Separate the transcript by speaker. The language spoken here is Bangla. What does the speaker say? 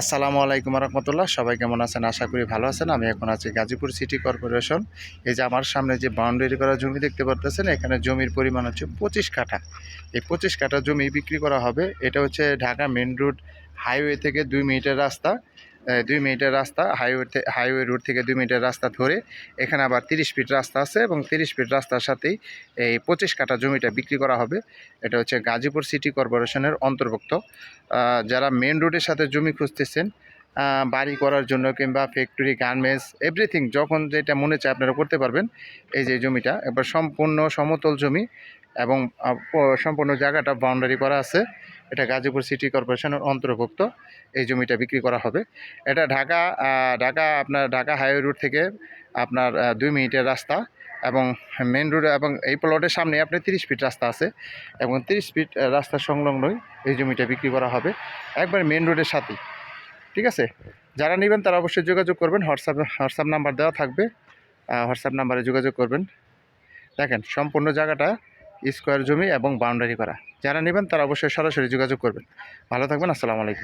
Speaker 1: আসসালামু আলাইকুম রহমতুল্লাহ। সবাই কেমন আছেন? আশা করি ভালো আছেন। আমি এখন আছি গাজীপুর সিটি কর্পোরেশন। এই যে আমার সামনে যে বাউন্ডারি করা জমি দেখতে পারতেছেন, এখানে জমির পরিমাণ হচ্ছে 25 কাঠা। এই 25 কাঠা জমি বিক্রি করা হবে। এটা হচ্ছে ঢাকা মেন রোড হাইওয়ে থেকে 2 মিনিটের রাস্তা। 2 মিনিটের রাস্তা হাইওয়ে রোড থেকে 2 মিনিটের রাস্তা ধরে এখানে আবার 30 ফিট রাস্তা আছে এবং 30 ফিট রাস্তার সাথেই এই 25 কাঠা জমিটা বিক্রি করা হবে। এটা হচ্ছে গাজীপুর সিটি কর্পোরেশনের অন্তর্ভুক্ত। যারা মেন রোডের সাথে জমি খুঁজতেছেন বাড়ি করার জন্য কিংবা ফ্যাক্টরি, গার্মেন্টস, এভরিথিং যখন যেটা মনে চায় আপনারা করতে পারবেন। এই যে জমিটা এবার সম্পূর্ণ সমতল জমি এবং সম্পূর্ণ জায়গাটা বাউন্ডারি করা আছে। এটা গাজীপুর সিটি কর্পোরেশনের অন্তর্ভুক্ত। এই জমিটা বিক্রি করা হবে। এটা ঢাকা হাইওয়ে রোড থেকে আপনার 2 মিনিটের রাস্তা এবং মেন রোড এবং এই প্লটের সামনে আপনার 30 ফিট রাস্তা আছে এবং 30 ফিট রাস্তার সংলগ্নই এই জমিটা বিক্রি করা হবে, একবার মেন রোডের সাথেই। ঠিক আছে, যারা নেবেন তারা অবশ্যই যোগাযোগ করবেন। হোয়াটসঅ্যাপ নাম্বার দেওয়া থাকবে, হোয়াটসঅ্যাপ নাম্বারে যোগাযোগ করবেন। দেখেন সম্পূর্ণ জায়গাটা স্কোয়ার জমি এবং বাউন্ডারি করা। যারা নেবেন তারা অবশ্যই সরাসরি যোগাযোগ করবেন। ভালো থাকবেন। আসসালামু আলাইকুম।